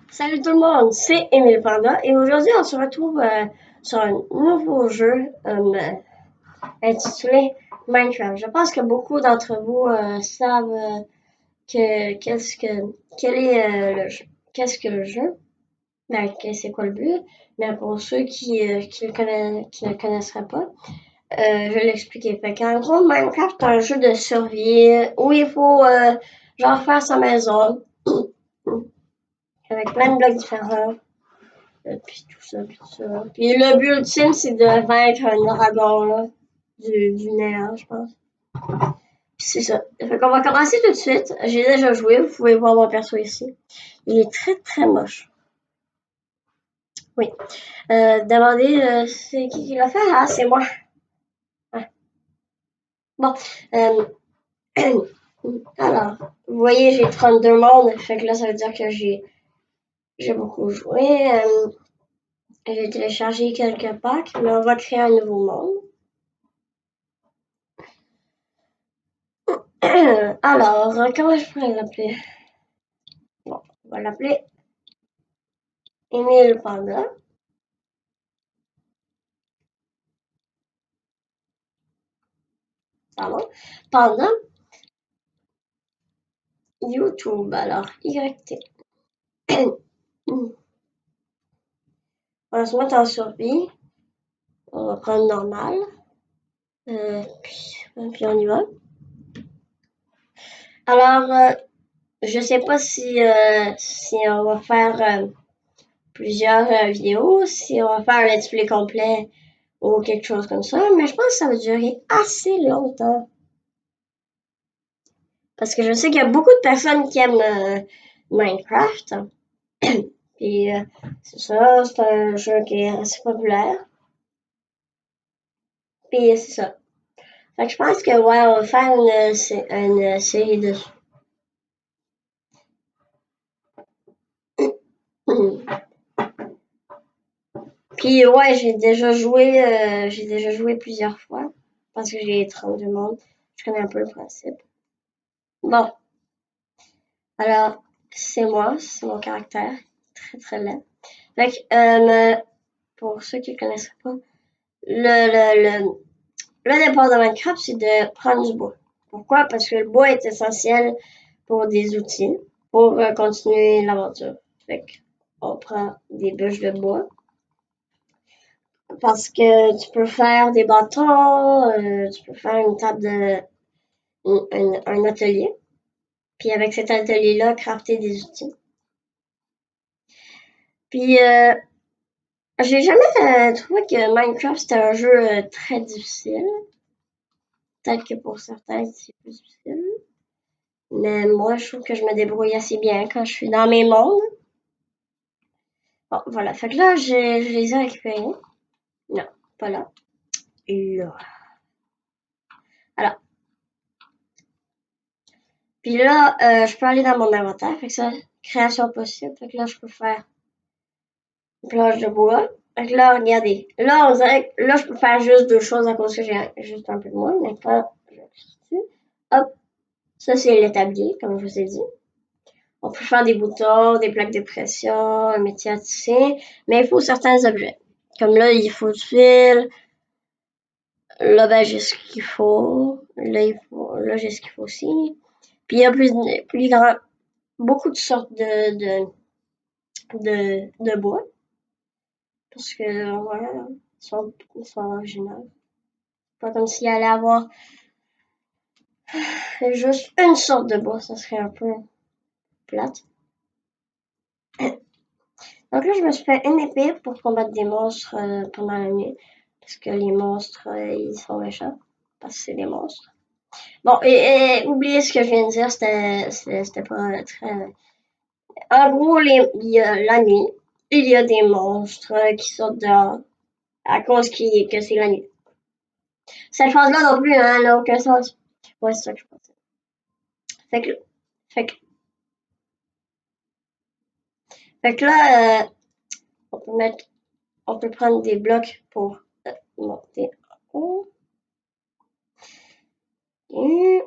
Salut tout le monde, c'est Émile Panda et aujourd'hui on se retrouve sur un nouveau jeu intitulé Minecraft. Je pense que beaucoup d'entre vous savent que quel est le jeu. Qu'est-ce que le jeu? Ben, c'est quoi le but? Mais pour ceux qui ne connaisseraient pas, je vais l'expliquer. Fait qu'en gros, Minecraft c'est un jeu de survie où il faut genre faire sa maison avec plein de blocs différents. Puis tout ça, puis tout ça. Puis le but ultime, c'est de vaincre un dragon, là, du néant, je pense. Puis c'est ça. Fait qu'on va commencer tout de suite. J'ai déjà joué, vous pouvez voir mon perso ici. Il est très très moche. Oui. Demandez, c'est qui l'a fait? Ah, c'est moi. Ah. Bon. Euh, alors, vous voyez, j'ai 32 mondes. Fait que là, ça veut dire que j'ai beaucoup joué. J'ai téléchargé quelques packs, mais on va créer un nouveau monde. Alors, comment je pourrais l'appeler? Bon, on va l'appeler Émile Panda. Pardon. Panda YouTube. Alors, YT. On va se mettre en survie. On va prendre normal. Puis on y va. Alors, je sais pas si on va faire plusieurs vidéos, si on va faire un let's play complet ou quelque chose comme ça, mais je pense que ça va durer assez longtemps. Parce que je sais qu'il y a beaucoup de personnes qui aiment Minecraft. Puis c'est ça, c'est un jeu qui est assez populaire. Puis c'est ça. Fait que je pense que ouais, on va faire une série dessus. Puis ouais, j'ai déjà joué plusieurs fois. Parce que j'ai 32 mondes. Je connais un peu le principe. Bon, alors, c'est moi, c'est mon caractère. Très très laid. Fait que, pour ceux qui ne connaissent pas, le, le départ de Minecraft, c'est de prendre du bois. Pourquoi? Parce que le bois est essentiel pour des outils, pour continuer l'aventure. Fait on prend des bûches de bois parce que tu peux faire des bâtons, tu peux faire une table un atelier. Puis avec cet atelier-là, crafter des outils. Puis j'ai jamais trouvé que Minecraft c'était un jeu très difficile. Peut-être que pour certains c'est plus difficile. Mais moi, je trouve que je me débrouille assez bien quand je suis dans mes mondes. Bon, voilà. Fait que là, je les ai récupérés. Non, pas là. Là. Alors. Puis là, je peux aller dans mon inventaire. Fait que ça, création possible. Fait que là, je peux faire une planche de bois. Fait que là, regardez. Là, on dirait que là, je peux faire juste deux choses à cause que j'ai juste un peu de moins. Mais quand je dessus, hop, ça, c'est l'établi, comme je vous ai dit. On peut faire des boutons, des plaques de pression, un métier à tisser, mais il faut certains objets. Comme là, il faut du fil. Là, ben, j'ai ce qu'il faut. Là, j'ai ce qu'il faut aussi. Puis il y a plus grand, beaucoup de sortes de bois. Parce que, voilà, ils sont originaux. Pas comme s'il allait avoir juste une sorte de bois, ça serait un peu plate. Donc là, je me suis fait une épée pour combattre des monstres pendant la nuit. Parce que les monstres, ils sont méchants. Parce que c'est des monstres. Bon, et oubliez ce que je viens de dire, c'était pas très... En gros, il y a la nuit, il y a des monstres qui sortent dehors à cause que c'est la nuit. Cette phrase-là non plus, hein, elle n'a aucun sens. Ouais, c'est ça que je pensais. Fait que, fait que, fait que là, on peut on peut prendre des blocs pour monter en haut. Et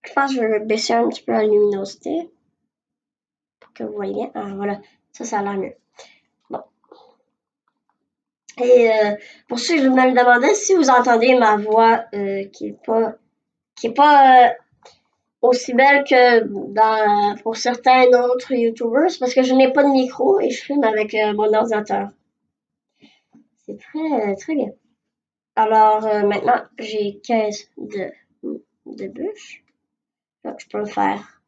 je pense que je vais baisser un petit peu la luminosité. que vous voyez bien. Ah, voilà, ça a l'air mieux. Bon. Et pour ceux qui me demandaient si vous entendez ma voix qui est pas aussi belle que pour certains autres YouTubers, parce que je n'ai pas de micro et je filme avec mon ordinateur. C'est très bien. Alors maintenant, j'ai 15 de bûches. Là, je peux me faire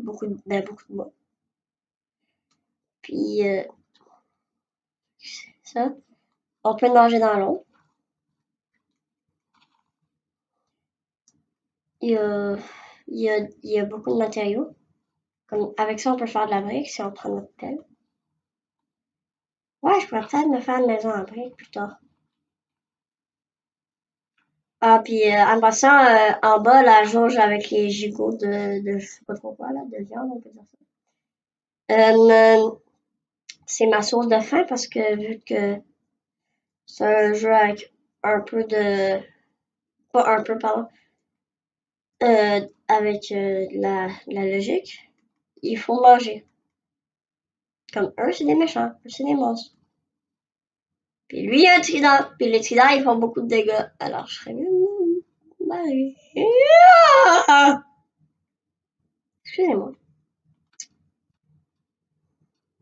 beaucoup de bois. Puis ça, on peut nager dans l'eau. Il y a, il y a beaucoup de matériaux. Comme, avec ça, on peut faire de la brique si on prend notre pelle. Ouais, je pourrais peut-être me faire une maison en brique plus tard. Ah, puis en passant, en bas, la jauge avec les gigots de je sais pas trop quoi, là, de viande, on peut dire ça. C'est ma source de faim parce que vu que c'est un jeu avec un peu de... Pas un peu, pardon. Avec la logique, il faut manger. Comme eux, c'est des méchants, eux, c'est des monstres. Puis lui, il a un trident. Puis les tridents, ils font beaucoup de dégâts. Alors, je serais mieux de m'arrêter. Excusez-moi.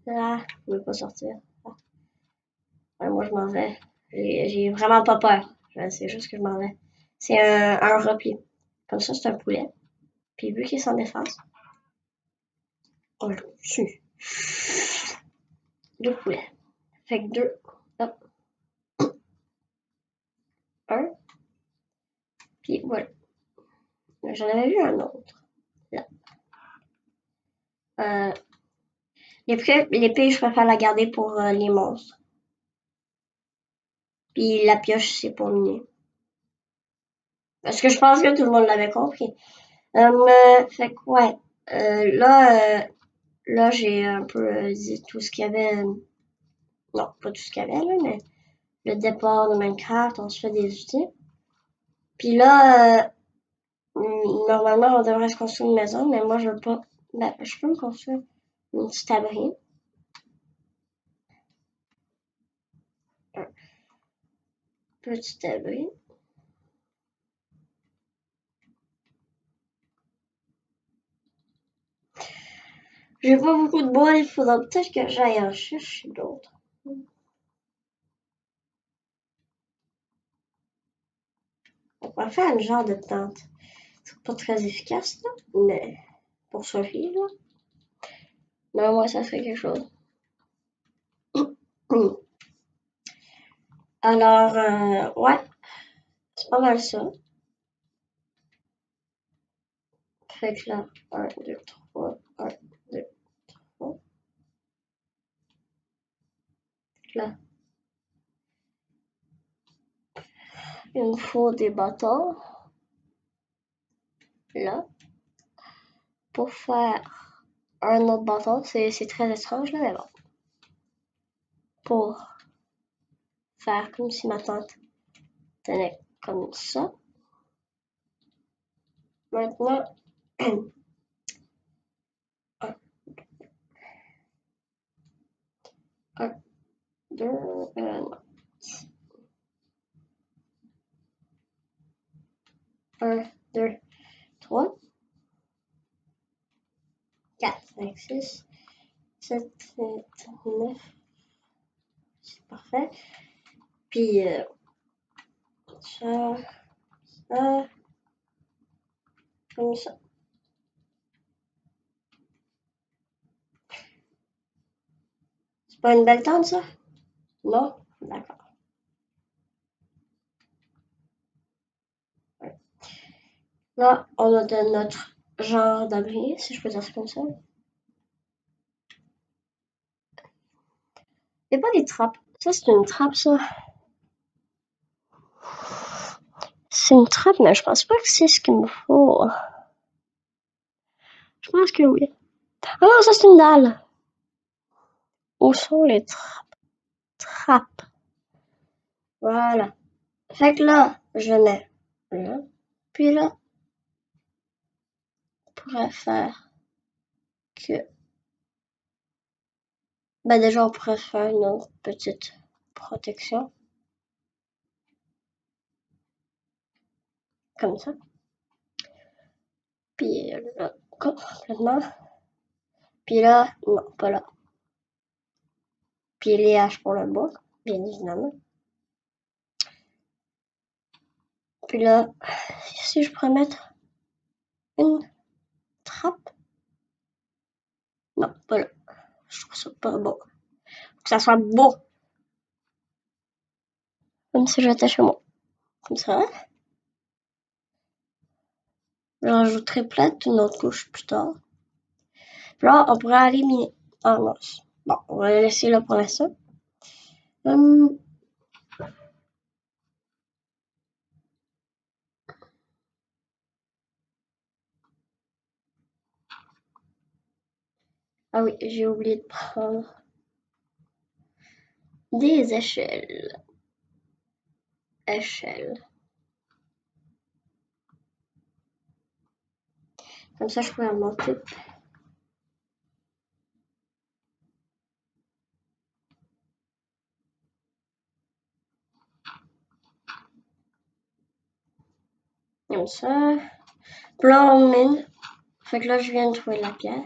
Ah, je pouvais pas sortir. Ah. Ouais, moi, je m'en vais. J'ai vraiment pas peur. C'est juste que je m'en vais. C'est un repli. Comme ça, c'est un poulet. Puis vu qu'il est sans défense, on le tue. Deux poulets. Fait que deux. Hop. Un. Puis voilà. J'en avais vu un autre. Là. L'épée, je préfère la garder pour les monstres. Puis la pioche, c'est pour miner. Parce que je pense que tout le monde l'avait compris. Fait que ouais. Là, j'ai un peu dit tout ce qu'il y avait. Non, pas tout ce qu'il y avait là, mais le départ de Minecraft, on se fait des outils. Puis là, normalement, on devrait se construire une maison, mais moi, je veux pas. Ben, je peux me construire une petite abri. Un petit abri. J'ai pas beaucoup de bois, il faudra peut-être que j'aille en chercher d'autres. On va faire un genre de tente. C'est pas très efficace, là, mais pour survivre, là. Non, moi, ça serait quelque chose. Alors, ouais, c'est pas mal ça. Fait que là, 1, 2, 3, 1, 2, 3. Là, il me faut des bâtons. Là, pour faire un autre bâton, c'est très étrange, là, mais bon. Pour faire comme si ma tante tenait comme ça. Maintenant, 1, 2, 1, 2, 3, 4, 5, 6, 7, 8, 9. C'est parfait. Puis, ça, ça, comme ça. C'est pas une belle tente, ça? Non? D'accord. Ouais. Là, on a de notre genre d'abri, si je peux dire ça comme ça. Il n'y a pas des trappes. Ça, c'est une trappe, ça. C'est une trappe, mais je pense pas que c'est ce qu'il me faut. Je pense que oui. Ah non, ça, c'est une dalle. Où sont les trappes? Voilà. Fait que là, je mets là. Puis là, on pourrait faire que... Ben déjà, on pourrait faire une autre petite protection. Comme ça. Puis là, complètement. Puis là, non, pas là. Puis les haches pour le bois, bien évidemment. Puis là, si je pourrais mettre une trappe. Non, pas là. Je trouve ça pas beau. Faut que ça soit beau. Comme si j'étais chez moi. Comme ça. Je rajouterai peut-être une autre couche plus tard. Puis là, on pourrait aller miner. Ah non. Bon, on va le laisser là pour l'instant. Ah oui, j'ai oublié de prendre des échelles. Comme ça, je pourrais remonter. Comme ça. Puis là, on mine. Fait que là, je viens de trouver la pierre.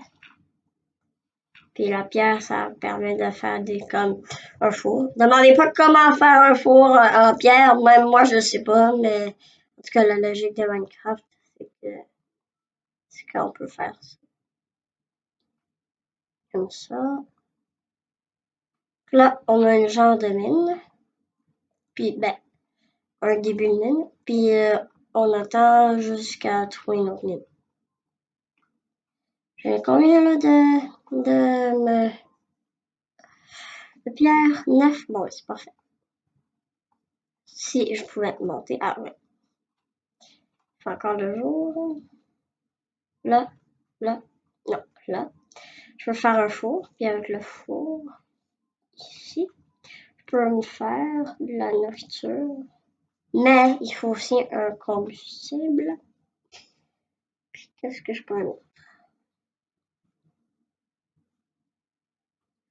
Puis la pierre, ça permet de faire comme un four. Demandez pas comment faire un four en pierre. Même moi, je sais pas, mais en tout cas, la logique de Minecraft, c'est qu'on peut faire ça. Comme ça. Là, on a un genre de mine. Puis, ben, un début de mine. Puis, on attend jusqu'à trouver une autre mine. J'ai combien là de pierre? 9? Bon, c'est parfait. Si je pouvais monter. Ah ouais. Il fait encore le jour. Là. Non, là. Je peux faire un four. Puis avec le four, ici, je peux me faire de la nourriture. Mais il faut aussi un combustible. Puis qu'est-ce que je peux mettre?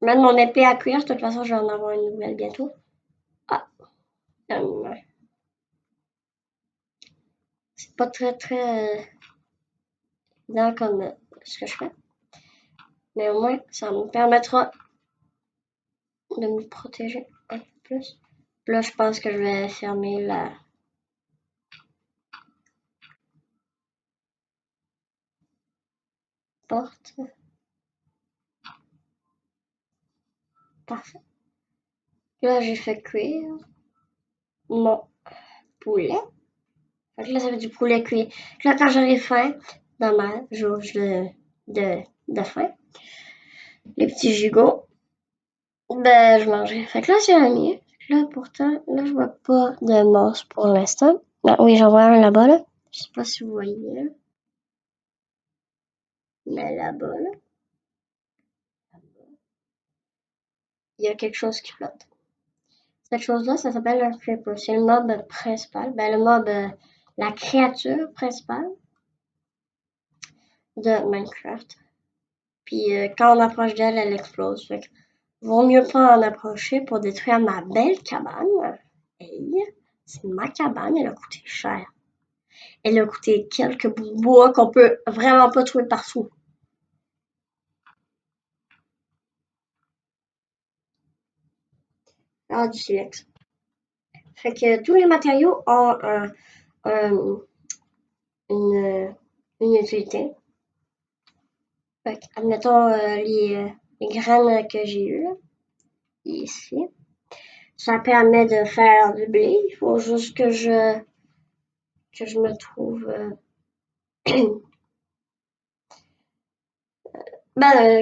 Mettre mon épée à cuire. De toute façon, je vais en avoir une nouvelle bientôt. Ah. C'est pas très évident comme ce que je fais. Mais au moins, ça me permettra de me protéger un peu plus. Là, je pense que je vais fermer la porte. Parfait. Là, j'ai fait cuire mon poulet. Fait que là, ça fait du poulet cuit. Là, quand j'aurai faim, dans ma jauge de faim, les petits gigots, ben, je mangerai. Fait que là, c'est la mieux. Là, pourtant, là, je vois pas de monstre pour l'instant. Ah, oui, j'en vois un là-bas, là. Je sais pas si vous voyez, là. Mais là-bas, là, il y a quelque chose qui flotte. Cette chose-là, ça s'appelle un creeper. C'est le mob principal. Ben, le mob, la créature principale de Minecraft. Puis quand on approche d'elle, elle explose. Fait que vaut mieux pas en approcher pour détruire ma belle cabane. Hey, c'est ma cabane, elle a coûté cher. Elle a coûté quelques bouts de bois qu'on peut vraiment pas trouver partout. Ah, du silex. Fait que tous les matériaux ont une utilité. Fait que, admettons les graines que j'ai eues, là, ici. Ça permet de faire du blé. Il faut juste que je me trouve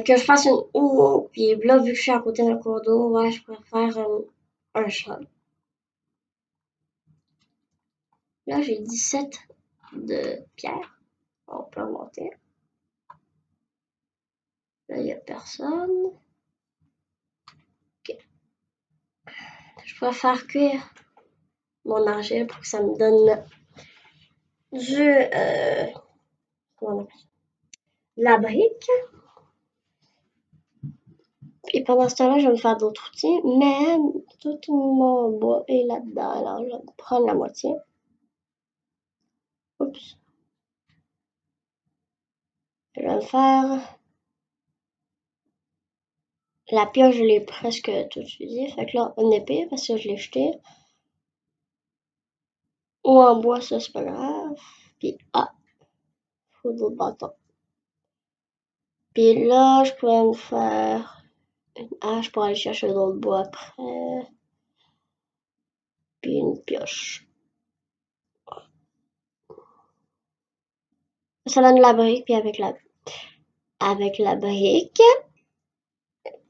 que je fasse une eau. Puis là, vu que je suis à côté d'un cours d'eau, ouais, je pourrais faire un champ. Là, j'ai 17 de pierre. On peut remonter. Là, il n'y a personne. Ok. Je pourrais faire cuire mon argile pour que ça me donne du comment on appelle ça? La brique. Et pendant ce temps-là, je vais me faire d'autres outils, mais tout mon bois est là-dedans. Alors, je vais prendre la moitié. Oups. Je vais me faire... La pioche, je l'ai presque tout utilisée. Fait que là, une épée, parce que je l'ai jetée. Ou en bois, ça, c'est pas grave. Puis, faut d'autres bâtons. Puis là, je pourrais me faire une hache pour aller chercher d'autres bois après. Puis une pioche. Ça donne la brique, puis avec la brique,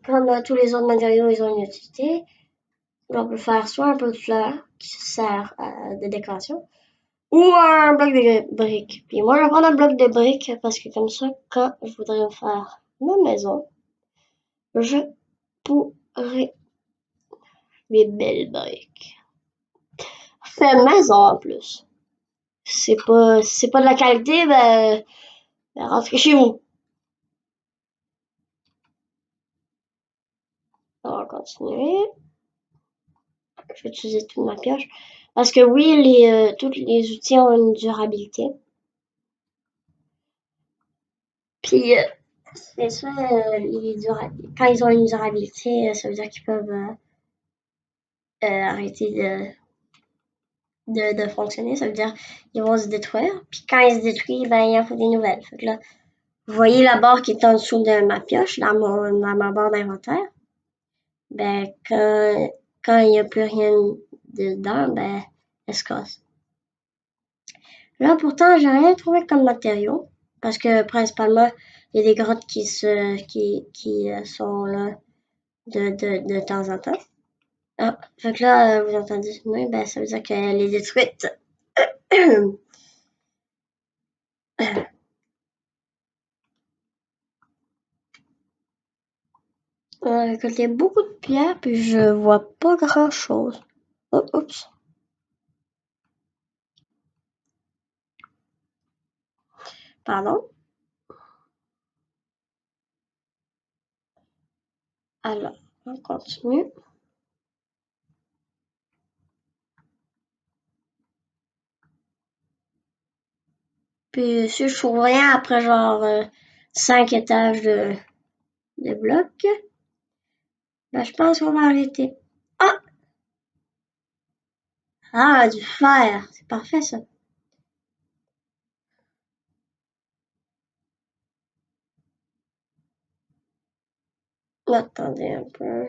comme tous les autres matériaux, ils ont une utilité. On peut faire soit un peu de fleurs qui sert de décoration, ou un bloc de briques. Puis moi, je vais prendre un bloc de briques parce que comme ça, quand je voudrais faire ma maison, je pourrais mes belles briques. Fait maison en plus. C'est pas de la qualité, ben rentrez chez vous. On va continuer. Je vais utiliser toute ma pioche. Parce que oui, tous les outils ont une durabilité. Puis, c'est ça, quand ils ont une durabilité, ça veut dire qu'ils peuvent arrêter de fonctionner. Ça veut dire qu'ils vont se détruire. Puis quand ils se détruisent, ben, il en faut des nouvelles. Fait que là, vous voyez la barre qui est en dessous de ma pioche, dans ma barre d'inventaire. Ben, quand il n'y a plus rien dedans, ben, elle se casse. Là, pourtant, j'ai rien trouvé comme matériau. Parce que, principalement, il y a des grottes qui sont là de temps en temps. Ah, fait que là, vous entendez ce bruit, ben, ça veut dire qu'elle est détruite. On a récolté beaucoup de pierres, puis je vois pas grand-chose. Oh, oups. Pardon. Alors, on continue. Puis si je trouve rien après genre 5 étages de blocs, ben, je pense qu'on va arrêter. Ah! Ah, du fer. C'est parfait ça. Attendez un peu.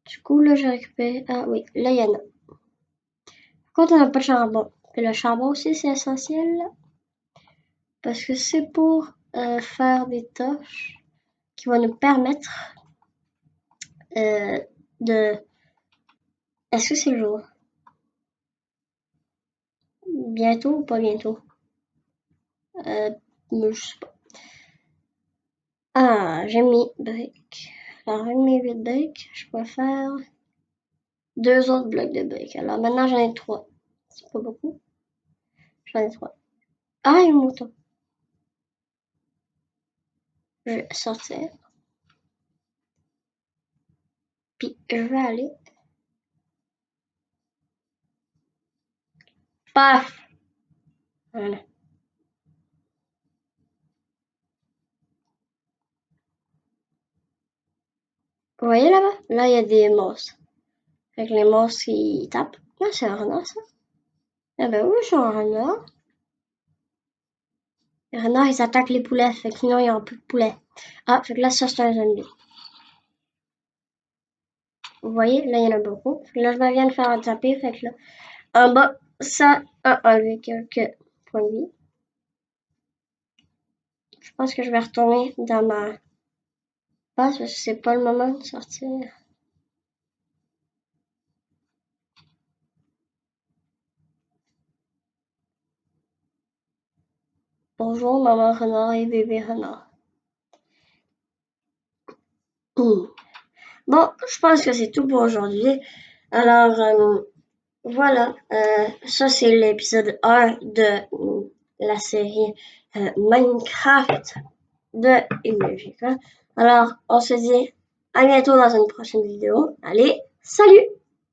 Du coup, là, j'ai récupéré. Ah oui, là, il y en a. Par contre, on n'a pas de charbon. Et le charbon aussi, c'est essentiel. Parce que c'est pour faire des torches qui vont nous permettre euh, de... Est-ce que c'est le jour? Bientôt ou pas bientôt? Je sais pas. Ah, j'ai mis briques. Alors, avec mes 8 briques, je peux faire 2 autres blocs de briques. Alors maintenant, j'en ai 3. C'est pas beaucoup. J'en ai 3. Ah, il y a un mouton. Je vais sortir. Puis, je vais aller. Paf! Voilà. Vous voyez là-bas? Là, il y a des monstres. Fait que les monstres, ils tapent. Ah, c'est un renard, ça. Ah ben oui, c'est un renard. Les renards, ils attaquent les poulets. Fait que sinon, il n'y aura plus de poulets. Ah, fait que là, ça, c'est un zombie. Vous voyez? Là, il y en a beaucoup. Fait que là, je viens de faire taper. Fait que là, en bas, ça a enlevé quelques points de vie. Je pense que je vais retourner dans ma base parce que c'est pas le moment de sortir. Bonjour, maman renard et bébé renard. Bon, je pense que c'est tout pour aujourd'hui. Alors, voilà, ça c'est l'épisode 1 de la série Minecraft de Illogica. Alors, on se dit à bientôt dans une prochaine vidéo. Allez, salut!